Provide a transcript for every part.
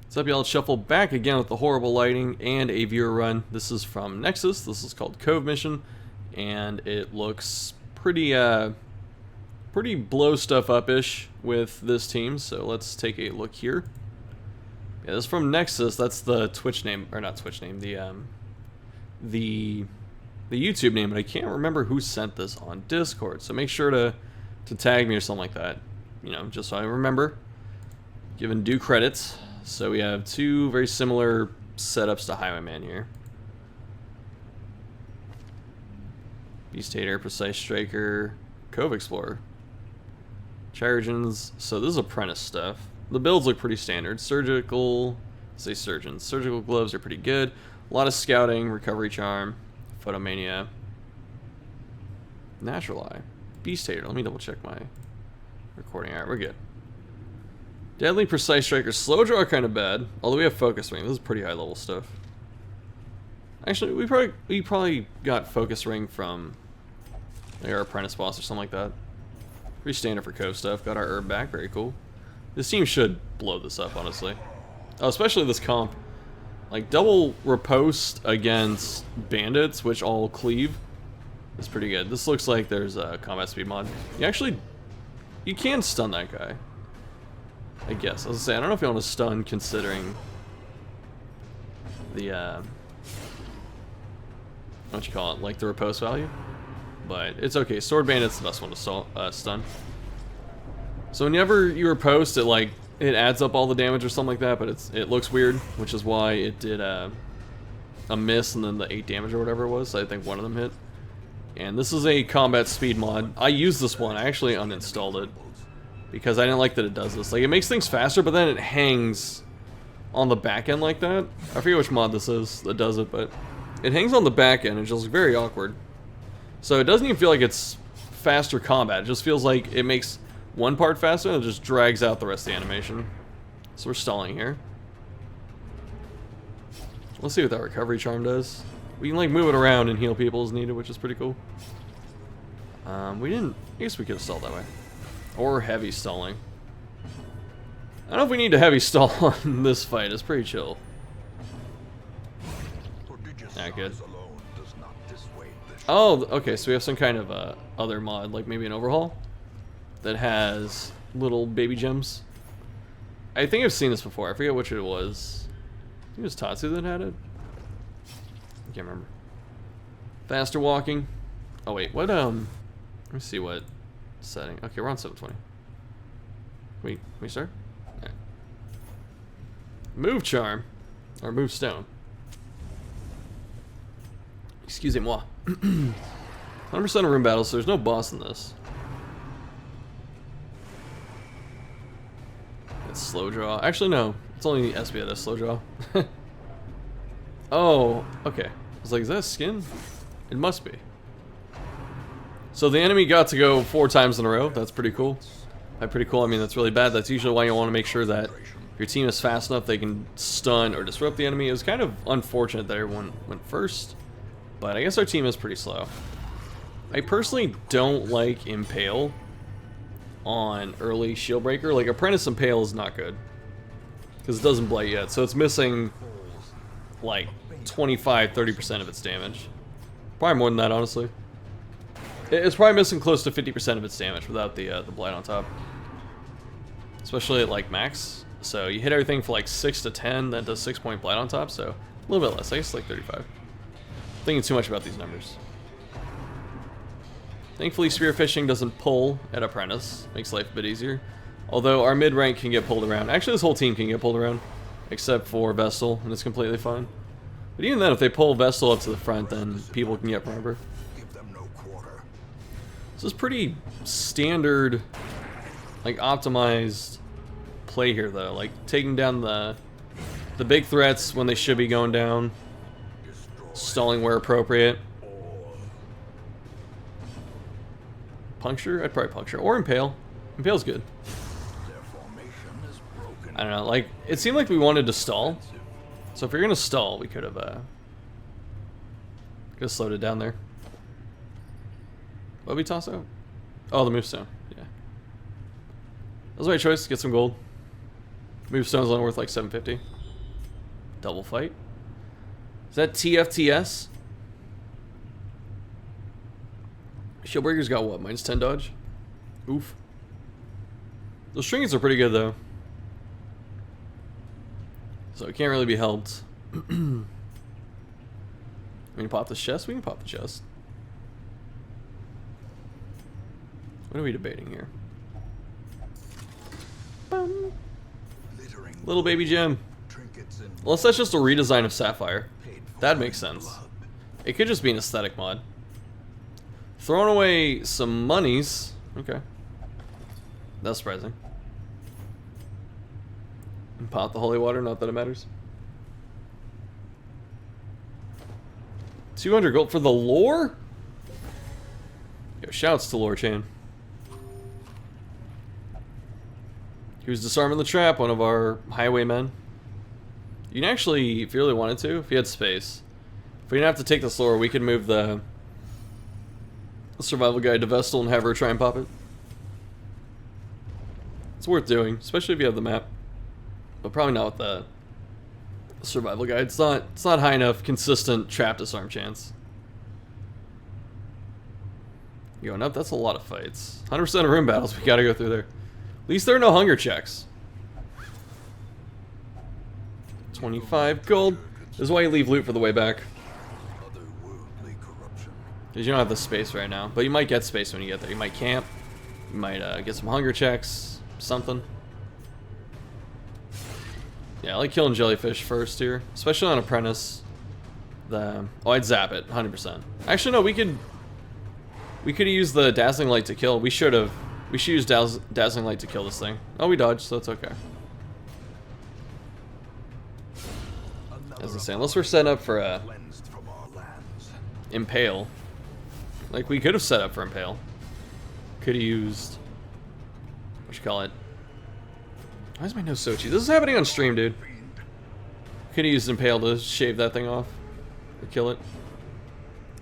What's up, y'all? Shuffle back again with the horrible lighting and a viewer run. This is from Nexus. This is called Cove Mission, and it looks pretty blow stuff up-ish with this team. So let's take a look here. Yeah, this is from Nexus. That's the Twitch name, or not Twitch name, the YouTube name, but I can't remember who sent this on Discord. So make sure to tag me or something like that, you know, just so I remember. Given due credits. So we have two very similar setups to Highwayman here. Beast Hater, Precise Striker, Cove Explorer. Chirurgeons. So this is apprentice stuff. The builds look pretty standard. Surgical, say surgeons. Surgical gloves are pretty good. A lot of scouting, recovery charm, photomania, natural eye, beast hater. Let me double check my recording. Alright, we're good. Deadly, precise striker, slow draw are kind of bad. Although we have focus ring. This is pretty high level stuff. Actually, we probably got focus ring from like our apprentice boss or something like that. Pretty standard for Cove stuff. Got our herb back. Very cool. This team should blow this up, honestly. Oh, especially this comp. Like, double riposte against bandits, which all cleave, is pretty good. This looks like there's a combat speed mod. You can stun that guy, I guess. I was gonna say, I don't know if you want to stun considering the, what you call it, like the riposte value. But it's okay. Sword bandit's the best one to stun. So whenever you riposte, it adds up all the damage or something like that, but it looks weird, which is why it did a miss and then the 8 damage or whatever it was. So I think one of them hit. And this is a combat speed mod. I used this one. I actually uninstalled it because I didn't like that it does this. Like, it makes things faster, but then it hangs on the back end like that. I forget which mod this is that does it, but it hangs on the back end. It's just very awkward. So it doesn't even feel like it's faster combat. It just feels like it makes one part faster and it just drags out the rest of the animation. So we're stalling here. Let's see what that recovery charm does. We can like move it around and heal people as needed, which is pretty cool. We didn't. I guess we could have stalled that way. Or heavy stalling. I don't know if we need to heavy stall on this fight. It's pretty chill. Not good. Oh, okay. So we have some kind of other mod, like maybe an overhaul that has little baby gems. I think I've seen this before. I forget which it was. I think it was Tatsu that had it. I can't remember. Faster walking. Oh wait, what let me see what setting. Okay, we're on 720. Wait, can we start? Right. Move charm. Or move stone. Excusez-moi. 100% of room battles, so there's no boss in this. It's slow draw. Actually, no. It's only SB that has slow draw. Oh, okay. I was like, is that a skin? It must be. So the enemy got to go 4 times in a row. That's pretty cool. By pretty cool, I mean that's really bad. That's usually why you want to make sure that your team is fast enough they can stun or disrupt the enemy. It was kind of unfortunate that everyone went first, but I guess our team is pretty slow. I personally don't like Impale on early Shield Breaker. Like, Apprentice Impale is not good because it doesn't blight yet, so it's missing like 25-30% of its damage. Probably more than that, honestly. It's probably missing close to 50% of its damage without the blight on top, especially at like max. So you hit everything for like 6 to 10, that does 6-point blight on top, so a little bit less. I guess like 35. Thinking too much about these numbers. Thankfully, spearfishing doesn't pull at Apprentice. Makes life a bit easier. Although our mid-rank can get pulled around. Actually, this whole team can get pulled around, except for Vestal, and it's completely fine. But even then, if they pull Vestal up to the front, then people can get Primer. This is pretty standard, like, optimized play here, though. Like, taking down the big threats when they should be going down. Stalling where appropriate. Puncture? I'd probably puncture. Or Impale. Impale's good. I don't know, like, it seemed like we wanted to stall. So if you're gonna stall, we could have slowed it down there. What did we toss out? Oh, the move stone. Yeah. That was the right choice. Get some gold. Move stone's only worth like 750. Double fight. Is that TFTS? Shieldbreaker's got what? Minus 10 dodge? Oof. Those strings are pretty good though. So it can't really be helped. We can pop the chest? We can pop the chest. What are we debating here? Boom. Little baby gem. Unless that's just a redesign of Sapphire. That makes sense. It could just be an aesthetic mod. Throwing away some monies. Okay. That's surprising. And pop the holy water, not that it matters. 200 gold for the lore? Yo, shouts to Lore Chan. He was disarming the trap, one of our highwaymen. You can actually, if you really wanted to, if you had space. If we didn't have to take this lore, we could move the survival guide to Vestal and have her try and pop it. It's worth doing, especially if you have the map. But probably not with the survival guide. It's not high enough consistent trap disarm chance. Going up, that's a lot of fights. 100% of room battles, we gotta go through there. At least there are no hunger checks. 25 gold. This is why you leave loot for the way back. Because you don't have the space right now. But you might get space when you get there. You might camp. You might get some hunger checks. Something. Yeah, I like killing jellyfish first here. Especially on apprentice. Oh, I'd zap it. 100%. Actually, no, we could use the dazzling light to kill. We should use dazzling light to kill this thing. Oh, we dodged, so it's okay. As I say, unless we're setting up for a impale. Like, we could have set up for impale. Could have used... what you call it? Why is my nose so itchy? This is happening on stream, dude. Could have used impale to shave that thing off. Or kill it.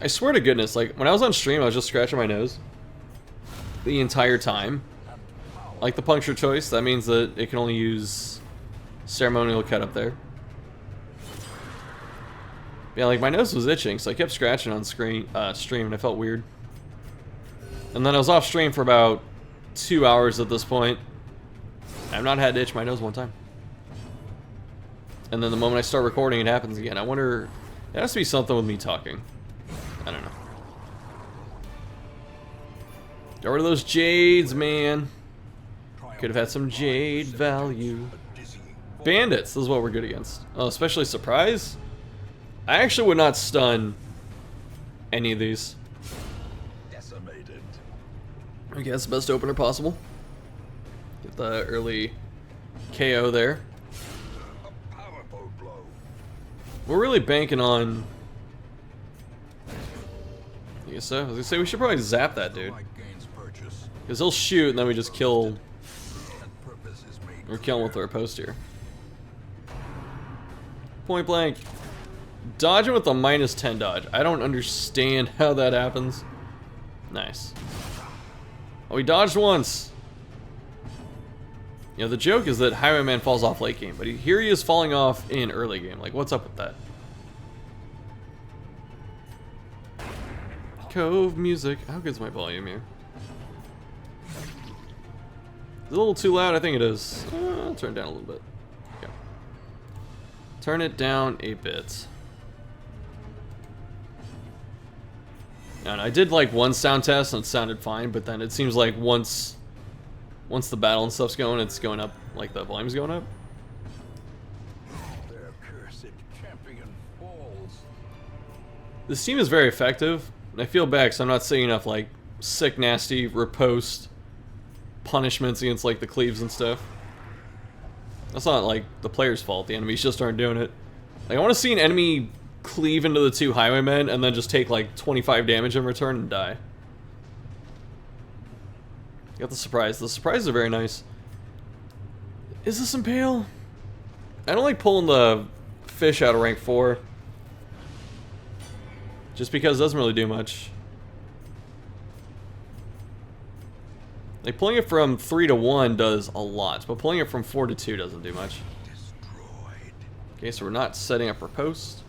I swear to goodness, like, when I was on stream, I was just scratching my nose. The entire time. Like the puncture choice, that means that it can only use ceremonial cut up there. Yeah, like my nose was itching, so I kept scratching on stream, and I felt weird. And then I was off stream for about 2 hours at this point. I've not had to itch my nose one time. And then the moment I start recording, it happens again. I wonder, it has to be something with me talking. I don't know. Get rid of those jades, man. Could have had some jade value. Bandits, this is what we're good against. Oh, especially surprise. I actually would not stun any of these. Okay, that's the best opener possible. Get the early KO there. We're really banking on... I guess so. I was gonna say we should probably zap that dude. Because he'll shoot and then we just kill... or kill him with our post here. Point blank. Dodging with a minus 10 dodge. I don't understand how that happens. Nice. Oh, he dodged once. You know, the joke is that Highwayman falls off late game, but here he is falling off in early game. Like, what's up with that? Cove music. How good's my volume here? Is it a little too loud? I think it is. I'll turn it down a little bit. Okay. Turn it down a bit. And I did like one sound test and it sounded fine, but then it seems like once the battle and stuff's going, it's going up, like the volume's going up. Their cursed champion falls. This team is very effective, and I feel bad because I'm not seeing enough like sick, nasty riposte punishments against like the cleaves and stuff. That's not like the player's fault. The enemies just aren't doing it. Like, I want to see an enemy cleave into the two highwaymen and then just take like 25 damage in return and die. Got the surprise. The surprises are very nice. Is this impale? I don't like pulling the fish out of rank 4. Just because it doesn't really do much. Like, pulling it from 3 to 1 does a lot, but pulling it from 4 to 2 doesn't do much. Destroyed. Okay, so we're not setting up our post,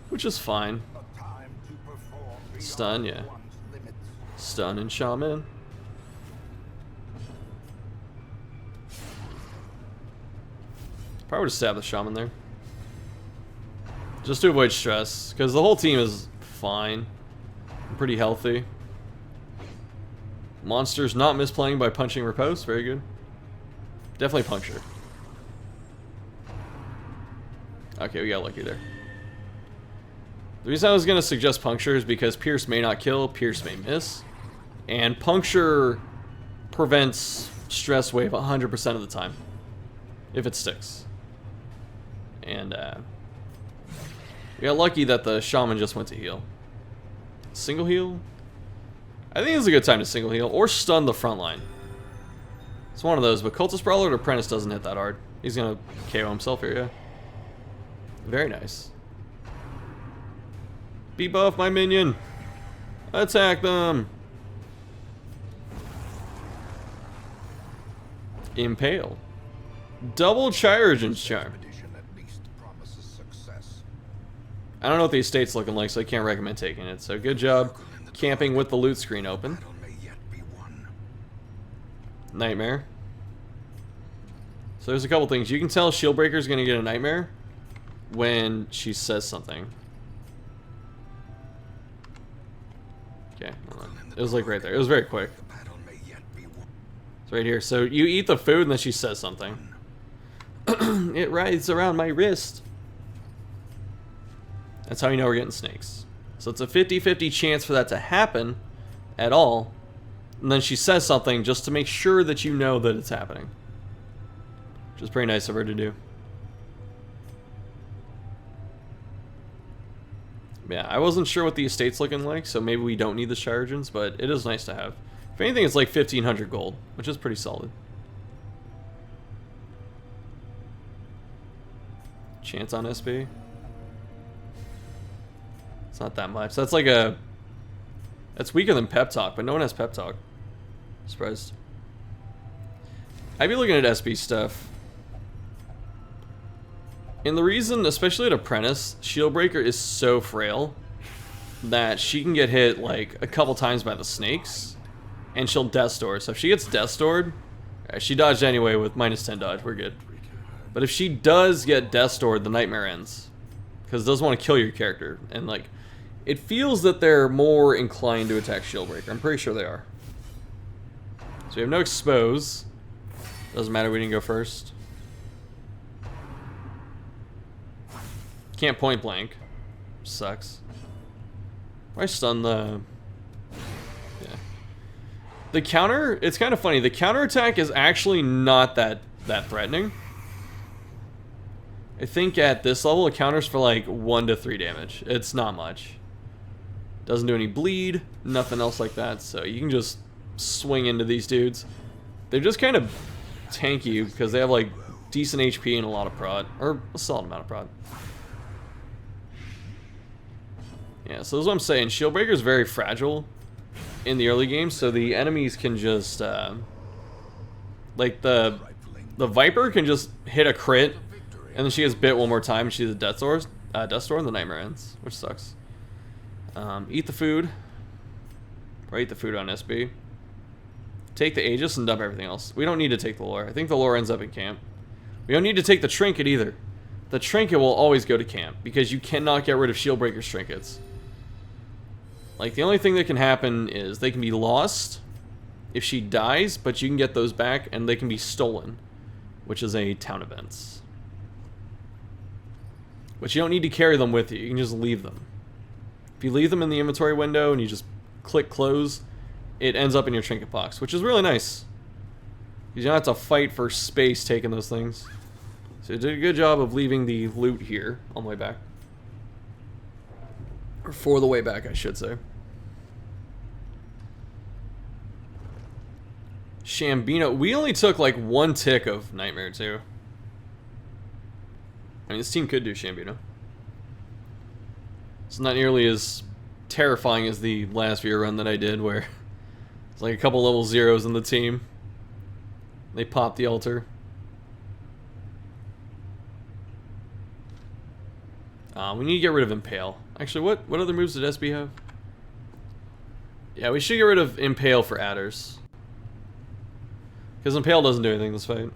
which is fine. A time to perform beyond Stun, yeah. one's limits. Stun and shaman. Probably would have stabbed the shaman there. Just to avoid stress, because the whole team is fine. Pretty healthy. Monsters not misplaying by punching riposte. Very good. Definitely puncture. Okay, we got lucky there. The reason I was going to suggest puncture is because pierce may not kill, pierce may miss. And puncture prevents stress wave 100% of the time. If it sticks. And we got lucky that the shaman just went to heal. Single heal? I think it's a good time to single heal or stun the front line. It's one of those, but Cultist Brawler or Apprentice doesn't hit that hard. He's gonna KO himself here, yeah. Very nice. Debuff my minion. Attack them. Impale. Double Chirurgeon's Charm. Expedition at least promises success. I don't know what the estate's looking like, so I can't recommend taking it. So good job camping with the loot screen open. Battle may yet be won. Nightmare. So there's a couple things. You can tell Shieldbreaker's gonna get a nightmare when she says something. Okay, hold on. It was like right there. It was very quick. The battle may yet be won. It's right here. So you eat the food and then she says something. It rides around my wrist. That's how you know we're getting snakes. So it's a 50-50 chance for that to happen at all. And then she says something just to make sure that you know that it's happening. Which is pretty nice of her to do. Yeah, I wasn't sure what the estate's looking like, so maybe we don't need the Chirurgeons, but it is nice to have. If anything, it's like 1,500 gold, which is pretty solid. Chance on SB. It's not that much. That's like a... That's weaker than Pep Talk, but no one has Pep Talk. Surprised. I'd be looking at SB stuff. And the reason, especially at Apprentice, Shieldbreaker is so frail that she can get hit like a couple times by the snakes and she'll Death Store. So if she gets Death Stored, she dodged anyway with -10 dodge, we're good. But if she does get Death Stored, the nightmare ends. Because it doesn't want to kill your character. And like, it feels that they're more inclined to attack Shieldbreaker. I'm pretty sure they are. So we have no expose. Doesn't matter, we didn't go first. Can't point blank. Sucks. Why stun the... Yeah. The counter, it's kind of funny. The counter attack is actually not that threatening. I think at this level it counters for like 1 to 3 damage. It's not much. Doesn't do any bleed, nothing else like that. So you can just swing into these dudes. They're just kind of tanky because they have like decent HP and a lot of prod. Or a solid amount of prod. Yeah, so that's what I'm saying. Shieldbreaker is very fragile in the early game, so the enemies can just, like the Viper can just hit a crit, and then she gets bit one more time, and she's a Death Store, and the nightmare ends, which sucks. Eat the food, or eat the food on SB. Take the Aegis and dump everything else. We don't need to take the lore. I think the lore ends up in camp. We don't need to take the trinket either. The trinket will always go to camp, because you cannot get rid of Shieldbreaker's trinkets. Like, the only thing that can happen is they can be lost if she dies, but you can get those back, and they can be stolen, which is a town event. But you don't need to carry them with you. You can just leave them. If you leave them in the inventory window and you just click close, it ends up in your trinket box, which is really nice. You don't have to fight for space taking those things. So you did a good job of leaving the loot here on the way back. Or for the way back, I should say. Shambino. We only took like 1 tick of Nightmare too. I mean, this team could do Shambino. It's not nearly as terrifying as the last viewer run that I did, where It's like a couple level zeros in the team. They pop the altar. We need to get rid of Impale. Actually, what other moves did SB have? Yeah, we should get rid of Impale for adders. Because Impale doesn't do anything in this fight.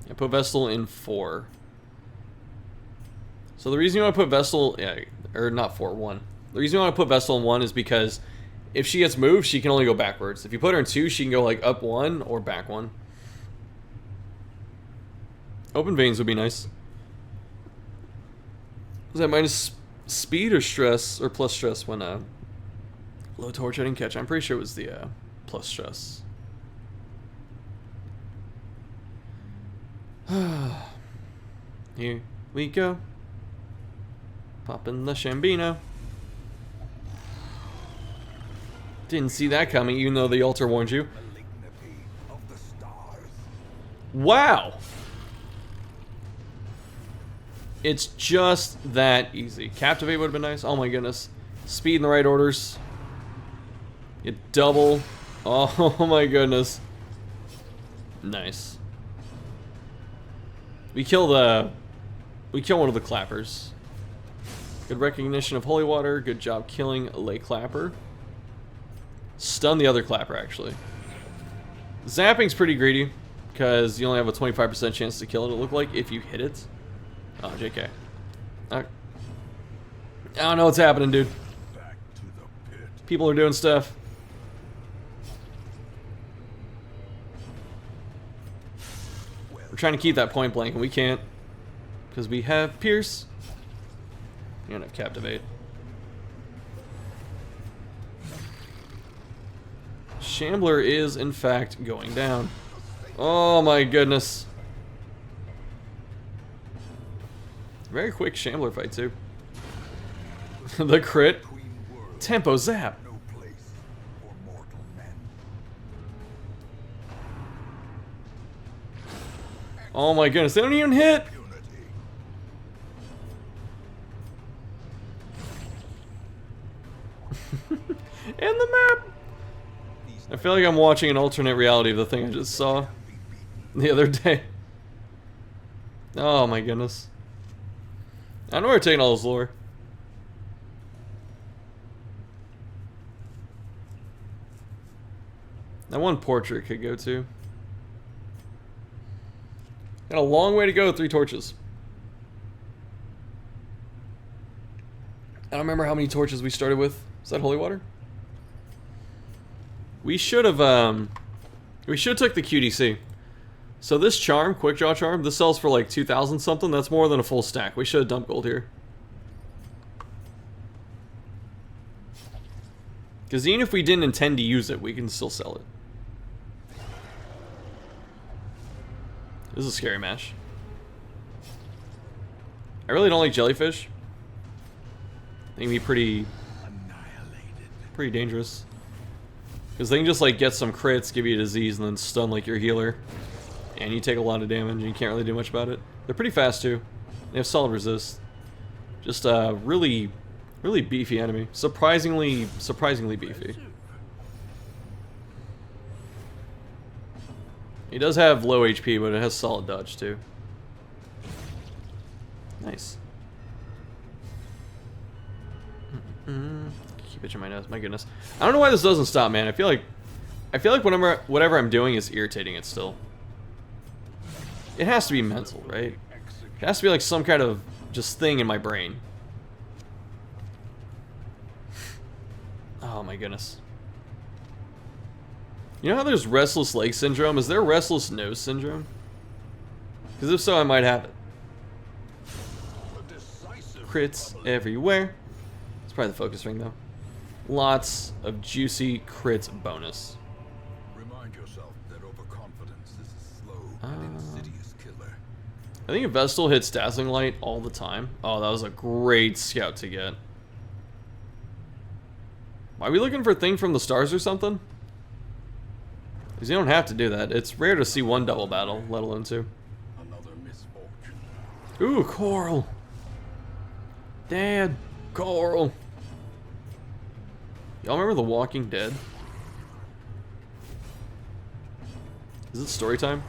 Yeah, put Vestal in 4. So the reason you want to put Vestal, yeah, or not 4, 1. The reason you want to put Vestal in 1 is because if she gets moved, she can only go backwards. If you put her in 2, she can go like up 1 or back 1. Open veins would be nice. Was that minus speed or stress or plus stress when low torch I didn't catch? I'm pretty sure it was the plus stress. Here we go. Popping the Shambino. Didn't see that coming, even though the altar warned you. Wow! It's just that easy. Captivate would have been nice. Oh my goodness. Speed in the right orders. You double. Oh my goodness. Nice. We kill one of the clappers. Good recognition of holy water. Good job killing a lay clapper. Stun the other clapper, actually. Zapping's pretty greedy, because you only have a 25% chance to kill it, it looked like, if you hit it. Oh, JK. I don't know what's happening, dude. People are doing stuff. We're trying to keep that point blank, and we can't. Because we have Pierce. And have Captivate. Shambler is, in fact, going down. Oh my goodness. Very quick Shambler fight, too. The crit. Tempo zap. Oh my goodness, they don't even hit! And the map! I feel like I'm watching an alternate reality of the thing I just saw the other day. Oh my goodness. I know we're taking all this lore. That one portrait could go to. Got a long way to go, 3 torches. I don't remember how many torches we started with. Is that holy water? We should have took the QDC. So this charm, quick draw charm, this sells for like 2,000 something. That's more than a full stack. We should have dumped gold here. Because even if we didn't intend to use it, we can still sell it. This is a scary match. I really don't like jellyfish. They can be pretty dangerous. Because they can just like get some crits, give you a disease, and then stun like your healer. And you take a lot of damage and you can't really do much about it. They're pretty fast too. They have solid resist. Just a really beefy enemy. Surprisingly beefy. He does have low HP, but it has solid dodge too. Nice. Keep itching my nose. My goodness. I don't know why this doesn't stop, man. I feel like whatever I'm doing is irritating it still. It has to be mental, right? It has to be like some kind of just thing in my brain. Oh my goodness. You know how there's restless leg syndrome? Is there restless nose syndrome? Because if so, I might have it. Crits everywhere. It's probably the focus ring though. Lots of juicy crits bonus. Remind yourself that overconfidence is a slow and insidious killer. I think if Vestal hits Dazzling Light all the time. Oh, that was a great scout to get. Are we looking for a thing from the stars or something? Because you don't have to do that. It's rare to see one double battle, let alone 2. Another misfortune. Ooh, coral. Dad, coral. Y'all remember The Walking Dead? Is it story time?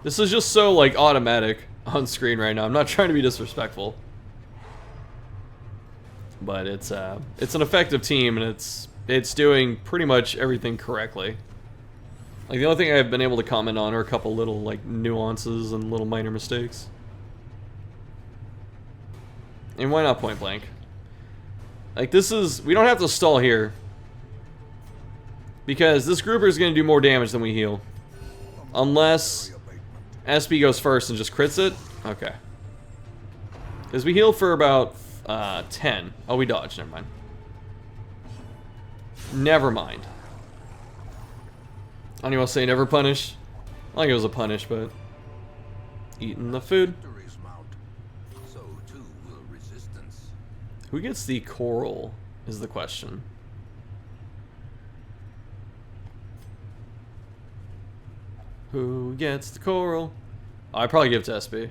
This is just so, like, automatic on screen right now. I'm not trying to be disrespectful. But it's an effective team, and it's doing pretty much everything correctly. Like, the only thing I've been able to comment on are a couple little, like, nuances and little minor mistakes. And why not point blank? Like, this is... We don't have to stall here. Because this grouper is going to do more damage than we heal. Unless SB goes first and just crits it. Okay. Because we healed for about 10. Oh, we dodged. Never mind. Never mind. I don't even want to say never punish. I think it was a punish, but... Eating the food. Who gets the coral is the question. Who gets the coral? Oh, I'd probably give it to SB.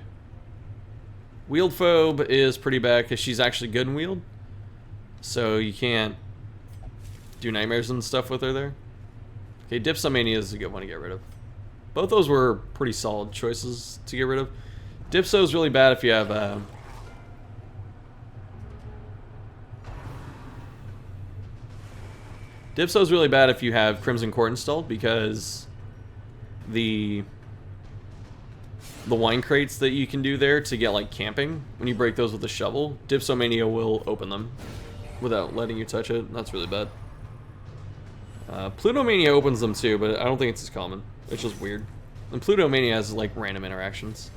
Wield phobe is pretty bad because she's actually good in wield. So you can't do nightmares and stuff with her there. Okay, Dipsomania is a good one to get rid of. Both those were pretty solid choices to get rid of. Dipso is really bad if you have... Dipso is really bad if you have Crimson Court installed because the wine crates that you can do there to get like camping, when you break those with a shovel, Dipsomania will open them without letting you touch it. That's really bad. Plutomania opens them too, but I don't think it's as common. It's just weird. And Plutomania has like random interactions.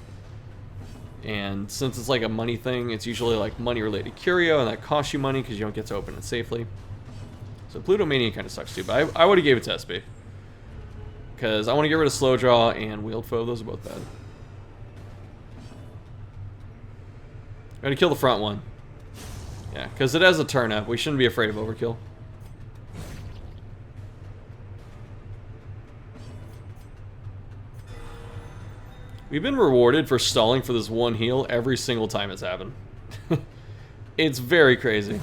And since it's like a money thing, it's usually like money related curio, and that costs you money because you don't get to open it safely. So Plutomania kind of sucks too, but I would have gave it to SB. Because I want to get rid of Slow Draw and Wield Foe. Those are both bad. Gotta kill the front one. Yeah, because it has a turn up. We shouldn't be afraid of overkill. We've been rewarded for stalling for this one heal every single time it's happened. It's very crazy.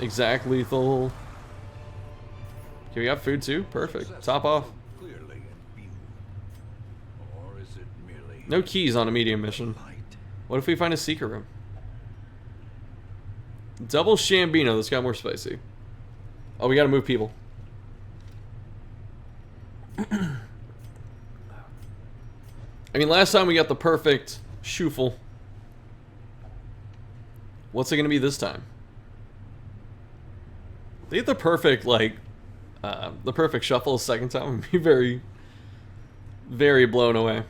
Exact lethal. Okay, we got food too. Perfect. Top off. No keys on a medium mission. What if we find a secret room? Double Shambino. This got more spicy. Oh, we gotta move people. I mean, last time we got the perfect shuffle. What's it gonna be this time? They get the perfect, like, the perfect shuffle a second time. I'd be very, very blown away.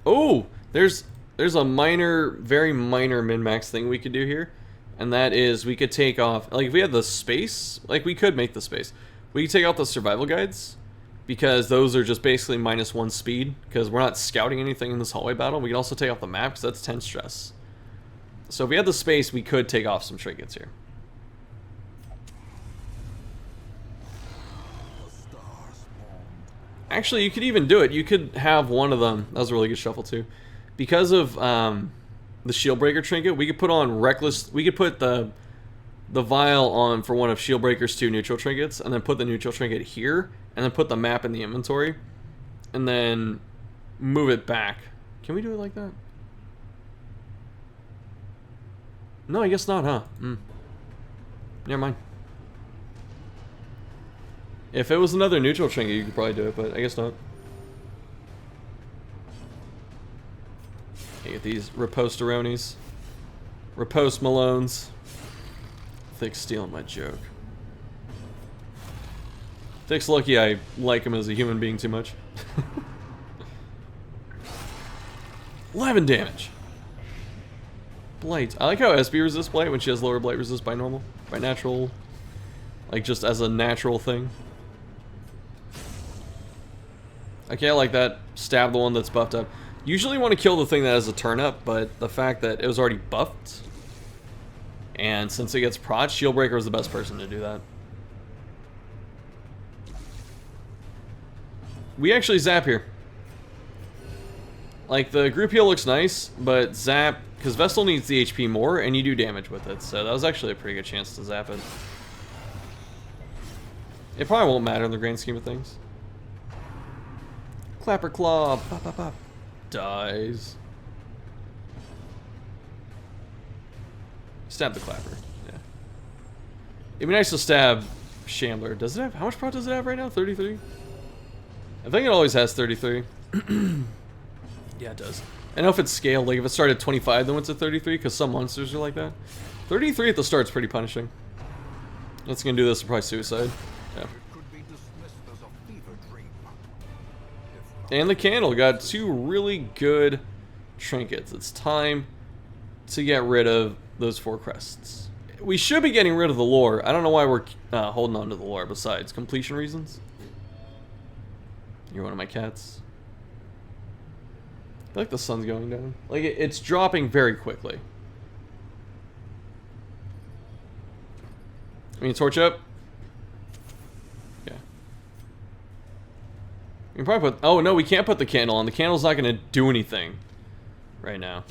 Oh, there's a minor, very minor min-max thing we could do here. And that is we could take off, like if we had the space, like we could make the space. We could take out the survival guides. Because those are just basically -1 speed. Because we're not scouting anything in this hallway battle. We can also take off the map because that's 10 stress. So if we had the space, we could take off some trinkets here. Actually, you could even do it. You could have one of them. That was a really good shuffle too. Because of the shield breaker trinket, we could put on reckless. We could put the vial on for one of shield breaker's 2 neutral trinkets, and then put the neutral trinket here, and then put the map in the inventory, and then move it back. Can we do it like that? No, I guess not, huh? Never mind. If it was another neutral trinket, you could probably do it, but I guess not. You get these riposteronis. Riposte Malones. Thick's stealing my joke. Thick's lucky I like him as a human being too much. 11 damage. Blight. I like how SB resists Blight when she has lower Blight resist by normal. By natural. Like just as a natural thing. Okay, I like that. Stab the one that's buffed up. Usually want to kill the thing that has a turn up, but the fact that it was already buffed, and since it gets prot, Shieldbreaker is the best person to do that. We actually zap here. Like, the group heal looks nice, but zap, because Vestal needs the HP more, and you do damage with it, so that was actually a pretty good chance to zap it. It probably won't matter in the grand scheme of things. Clapper Claw. Pop, pop, pop. Dies. Stab the Clapper. Yeah. It'd be nice to stab Shambler. Does it have... How much prot does it have right now? 33? I think it always has 33. Yeah, it does. I know if it's scaled, like if it started at 25 then went to 33, because some monsters are like that. 33 at the start's pretty punishing. That's gonna do this, probably suicide. Yeah. And the candle got 2 really good trinkets. It's time to get rid of those 4 crests. We should be getting rid of the lore. I don't know why we're holding on to the lore besides completion reasons. You're one of my cats. I feel like the sun's going down. Like, it's dropping very quickly. I mean, torch up? Yeah. We can probably put... Oh, no, we can't put the candle on. The candle's not going to do anything right now.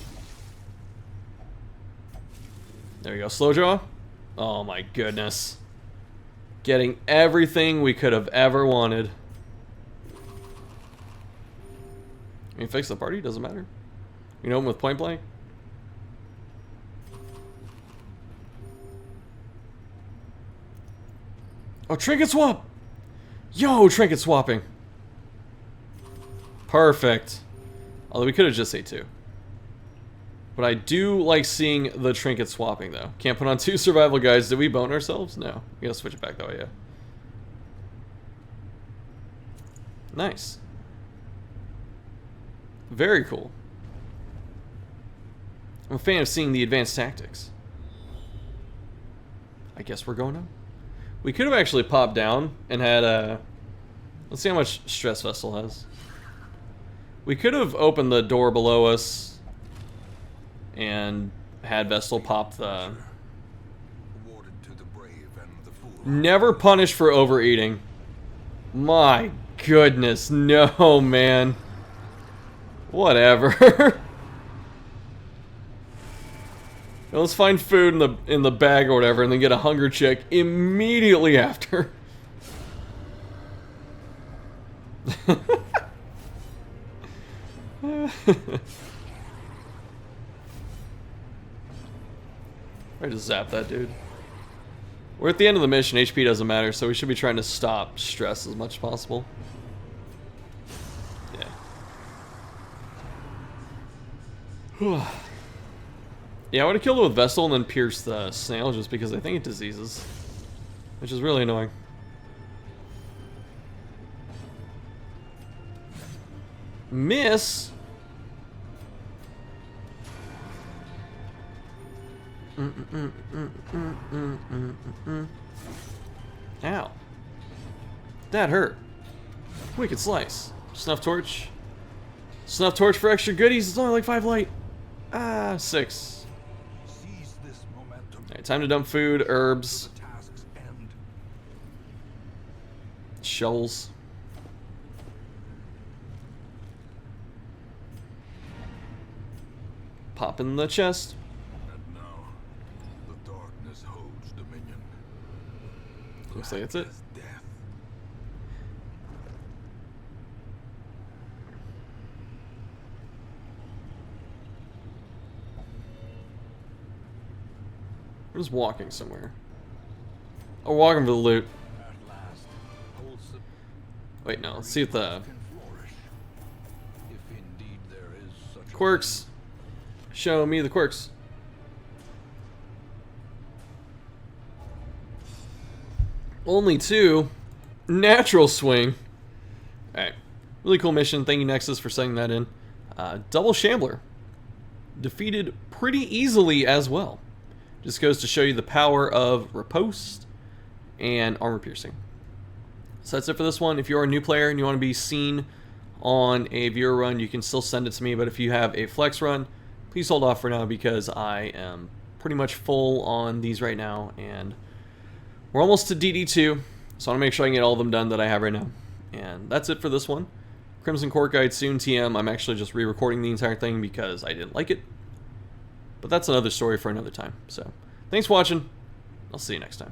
There we go. Slow draw. Oh, my goodness. Getting everything we could have ever wanted. I mean, fix the party, doesn't matter. You know him with point blank. Oh, trinket swap! Yo, trinket swapping. Perfect. Although we could have just said 2. But I do like seeing the trinket swapping, though. Can't put on 2 survival guys. Did we bone ourselves? No. We gotta switch it back that way, yeah. Nice. Very cool. I'm a fan of seeing the advanced tactics. I guess we're going up. We could have actually popped down and had a... Let's see how much stress Vessel has. We could have opened the door below us and had Vestal pop the... Never punished for overeating. My goodness, no, man. Whatever. Let's find food in the bag or whatever, and then get a hunger check immediately after. I just zap that dude. We're at the end of the mission. HP doesn't matter, so we should be trying to stop stress as much as possible. Yeah. Yeah, I would have killed it with Vestal and then pierced the snail just because I think it diseases. Which is really annoying. Miss? Ow. That hurt. Wicked slice. Snuff torch. Snuff torch for extra goodies. It's only like 5 light. Ah, 6. Alright, time to dump food, herbs. Shovels. Pop in the chest. And now, the darkness holds dominion. Looks like that's it. Death. We're just walking somewhere. Oh, walking for the loot. At last, wholesome Wait, no. Let's see what the can flourish. If indeed there is such quirks. Show me the quirks. Only 2. Natural swing. Alright. Really cool mission. Thank you, Nexus, for setting that in. Double Shambler. Defeated pretty easily as well. Just goes to show you the power of riposte and armor piercing. So that's it for this one. If you're a new player and you want to be seen on a viewer run, you can still send it to me. But if you have a flex run, please hold off for now because I am pretty much full on these right now. And we're almost to DD2, so I want to make sure I can get all of them done that I have right now. And that's it for this one. Crimson Court Guide soon TM. I'm actually just re-recording the entire thing because I didn't like it. But that's another story for another time. So, thanks for watching. I'll see you next time.